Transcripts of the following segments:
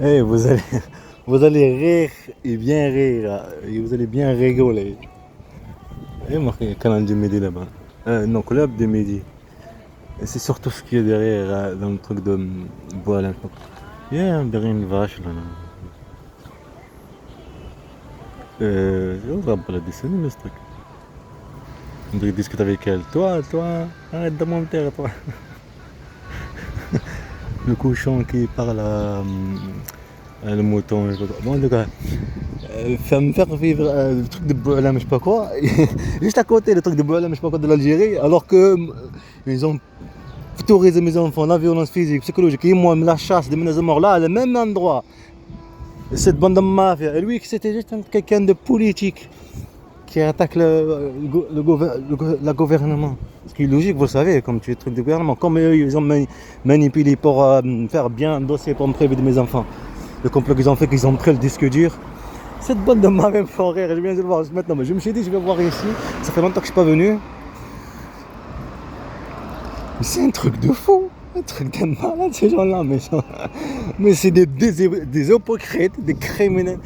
Eh, vous allez rire et bien rire. Et vous allez bien rigoler. Et marqué canal du Midi là-bas. Non, club de Midi. Et c'est surtout ce qu'il y a derrière, dans le truc de voilà. Il y a derrière une vache là. On va pas la dessiner, ce truc. On dirait discuter avec elle. Toi, arrête de mentir, toi. Le cochon qui parle à le mouton. Je sais pas. Bon, en tout cas, ça me faire vivre le truc de Boualem, je sais pas quoi. Juste à côté, le truc de Boualem, je sais pas quoi, de l'Algérie, alors que ils ont autorisé mes enfants la violence physique, psychologique, et moi, la chasse des menaces de mort, là, à le même endroit. Cette bande de mafia. Et lui, c'était juste quelqu'un de politique qui attaque la gouvernement. Ce qui est logique, vous le savez, comme tu es truc de gouvernement. Comme eux, ils ont manipulé pour faire bien un dossier pour me priver de mes enfants. Le complot qu'ils ont fait, qu'ils ont pris le disque dur. Cette bande de mafia me fait rire. Je viens de le voir maintenant. Mais je me suis dit, je vais voir ici. Ça fait longtemps que je suis pas venu. Mais c'est un truc de fou. Un truc de malade, ces gens-là. Mais c'est des hypocrites, des criminels.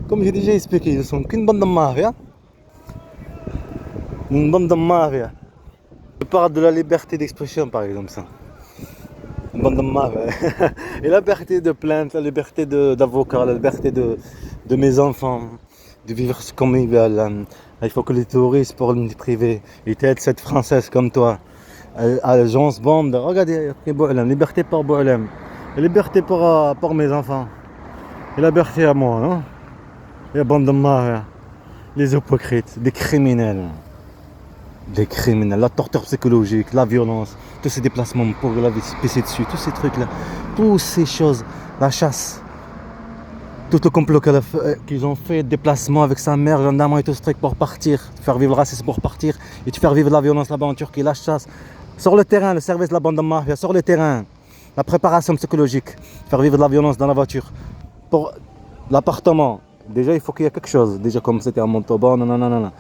Comme j'ai déjà expliqué, ils sont qu'une bande de mafia. Une bande de mafia. Je parle de la liberté d'expression, par exemple, ça. Une bande de mafia. Et la liberté de plainte, la liberté d'avocat, la liberté de mes enfants, de vivre comme ils veulent. Il faut que les touristes pour le privé, ils t'aident cette française comme toi. Agence Bond, regardez, liberté pour Boualem, liberté pour mes enfants, et la liberté à moi, non? Et la bande de mafia, les hypocrites, des criminels, la torture psychologique, la violence, tous ces déplacements pour la vie se pisser dessus, tous ces trucs-là, toutes ces choses, la chasse, tout le complot qu'ils ont fait, déplacement avec sa mère, gendarmerie et tout ce truc pour partir, faire vivre le racisme pour partir, et te faire vivre la violence là-bas en Turquie, la chasse. Sur le terrain, le service de la bande de mafia, sur le terrain, la préparation psychologique, faire vivre de la violence dans la voiture. Pour l'appartement, déjà il faut qu'il y ait quelque chose, déjà comme c'était à Montauban, non.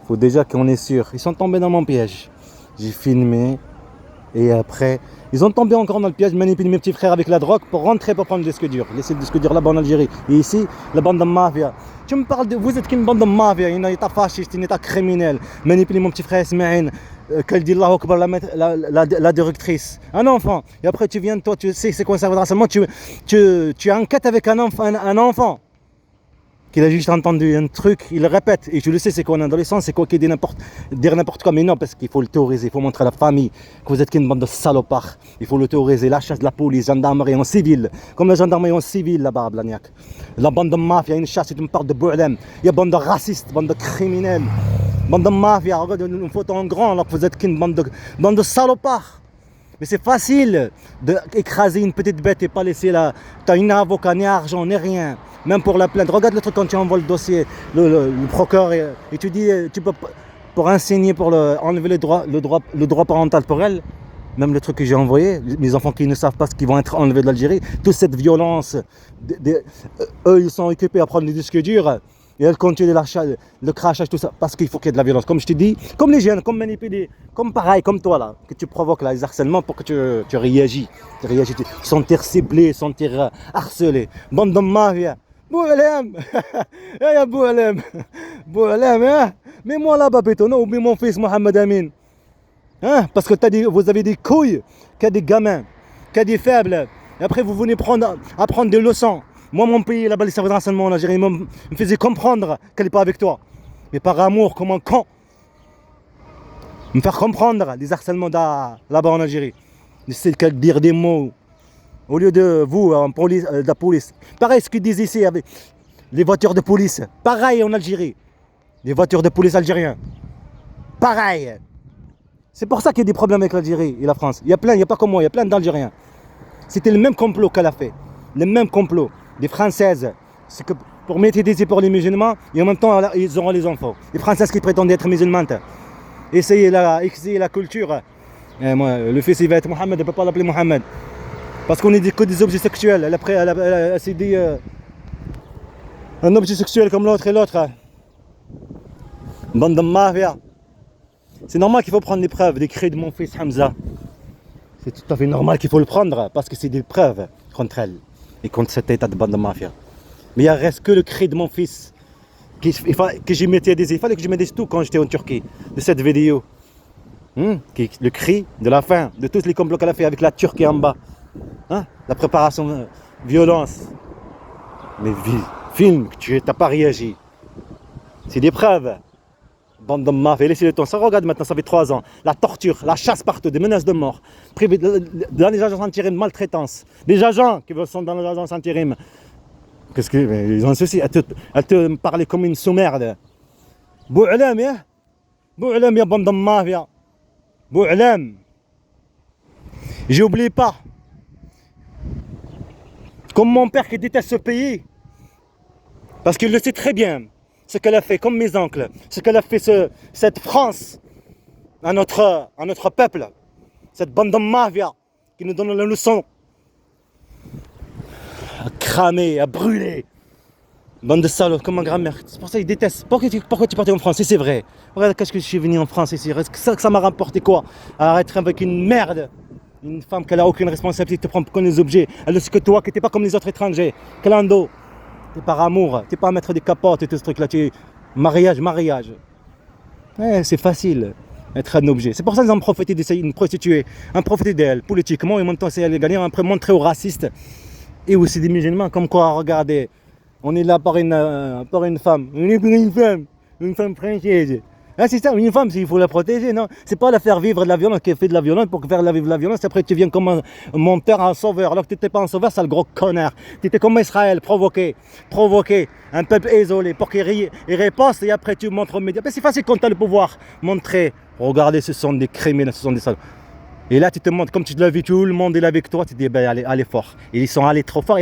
Il faut déjà qu'on est sûr. Ils sont tombés dans mon piège. J'ai filmé, et après, ils ont tombé encore dans le piège, manipulé mes petits frères avec la drogue pour rentrer pour prendre le disque dur. Laisser le disque dur là-bas en Algérie. Et ici, la bande de mafia. Tu me parles de. Vous êtes qu'une bande de mafia, une état fasciste, une état criminel. Manipuler mon petit frère Ismaïn, qu'elle dit Allahu Akbar, la directrice. Un enfant. Et après, tu viens, toi, tu sais c'est quoi ça veut dire seulement. Tu enquêtes avec un enfant. Qu'il a juste entendu un truc, il le répète, et tu le sais, c'est quoi un adolescent, c'est quoi qui dit dire n'importe quoi, mais non, parce qu'il faut le théoriser, il faut montrer à la famille que vous êtes qu'une bande de salopards, il faut le théoriser, la chasse de la police, gendarmerie en civil, comme la gendarmerie en civil là-bas à Blagnac. La bande de mafia, une chasse, tu me parles de Boualem, il y a bande de racistes, bande de criminels, bande de mafia, regarde une photo en grand, alors que vous êtes qu'une bande de salopards. Mais c'est facile d'écraser une petite bête et pas laisser là. T'as ni avocat, ni argent, ni rien. Même pour la plainte. Regarde le truc quand tu envoies le dossier, le procureur, et tu dis, tu peux pour enseigner, pour enlever le droit parental pour elle. Même le truc que j'ai envoyé, mes enfants qui ne savent pas ce qu'ils vont être enlevés de l'Algérie, toute cette violence, eux ils sont occupés à prendre des disques durs. Et elle continue le crachage, tout ça, parce qu'il faut qu'il y ait de la violence. Comme je te dis, comme les jeunes, comme manipulés, comme pareil, comme toi là, que tu provoques là, les harcèlements pour que tu réagis. Sentir ciblé, sentir harcelé. Bande de mafia. Boualem. Eh, Boualem. Boualem, hein. Mets-moi là-bas, béton, oublie mon fils Mohamed Amin. Hein? Parce que vous avez des couilles, qu'il y a des gamins, qu'il y a des faibles. Et après, vous venez apprendre des leçons. Moi, mon pays, là-bas, les services de renseignement en Algérie me faisaient comprendre qu'elle n'est pas avec toi. Mais par amour, comme un con. Me faire comprendre les harcèlements là-bas en Algérie. J'essaie de dire des mots. Au lieu de vous, de la police. Pareil ce qu'ils disent ici avec les voitures de police. Pareil en Algérie. Les voitures de police algériennes. Pareil. C'est pour ça qu'il y a des problèmes avec l'Algérie et la France. Il y a pas comme moi, il y a plein d'Algériens. C'était le même complot qu'elle a fait. Le même complot. Des Françaises. C'est que pour médiatiser pour les musulmans, et en même temps, ils auront les enfants. Les Françaises qui prétendent être musulmanes. Essayer la culture. Et moi, le fils, il va être Mohamed, il ne peut pas l'appeler Mohamed. Parce qu'on est que des objets sexuels. Elle s'est dit un objet sexuel comme l'autre et l'autre. Bande de mafia. C'est normal qu'il faut prendre les preuves des cris de mon fils Hamza. C'est tout à fait normal qu'il faut le prendre parce que c'est des preuves contre elle. et contre cet état de bande de mafia. Mais il reste que le cri de mon fils que j'ai médiatisé. Il fallait que je médiatise tout quand j'étais en Turquie, de cette vidéo. Le cri de la fin, de tous les complots qu'elle a fait avec la Turquie en bas. La préparation, violence. Mais film, tu n'as pas réagi. C'est des preuves. Bande de mafia, laissez le temps. Ça regarde maintenant, ça fait 3 ans. La torture, la chasse partout, des menaces de mort. Privé dans les agences intérim, maltraitance. Les agents qui sont dans les agences intérim. Qu'est-ce qu'ils ont un souci à te parler comme une sous-merde. Bou'alam, ya bande de mafia. Bou'alam. J'ai oublié pas. Comme mon père qui déteste ce pays. Parce qu'il le sait très bien. Ce qu'elle a fait, comme mes oncles. Ce qu'elle a fait, cette France. À notre peuple. Cette bande de mafia. Qui nous donne la leçon. À cramer, à brûler. Bande de salauds, comme ma grand-mère. C'est pour ça qu'ils détestent. Pourquoi tu es parti en France? Et c'est vrai. Regarde, qu'est-ce que je suis venu en France ici. Ça m'a rapporté quoi? À être avec une merde. Une femme qui n'a aucune responsabilité, te prend comme des objets. Elle ne sait que toi, qui n'es pas comme les autres étrangers. Clando. T'es par amour. T'es pas à mettre des capotes et tout ce truc-là. Tu es mariage. C'est facile. Être un objet. C'est pour ça qu'ils ont profité d'essayer une prostituée. Un profité d'elle, politiquement. Et en même temps, essayer de gagner. Après, montrer aux racistes. Et aussi des musulmans. Comme quoi, regardez. On est là par une femme. On est pour une femme française. C'est ça, une femme, il faut la protéger, non? C'est pas la faire vivre de la violence, qui fait de la violence pour faire vivre de la violence. Après, tu viens comme un monteur, un sauveur. Alors que tu n'étais pas un sauveur, c'est le gros connard. Tu étais comme Israël, provoquer un peuple isolé pour qu'il riposte et après tu montres aux médias. C'est facile quand tu as le pouvoir. Montrer, regardez, ce sont des criminels, ce sont des salauds. Et là, tu te montres, comme tu l'as vu, tout le monde est là avec toi, tu te dis, allez fort. Et ils sont allés trop fort.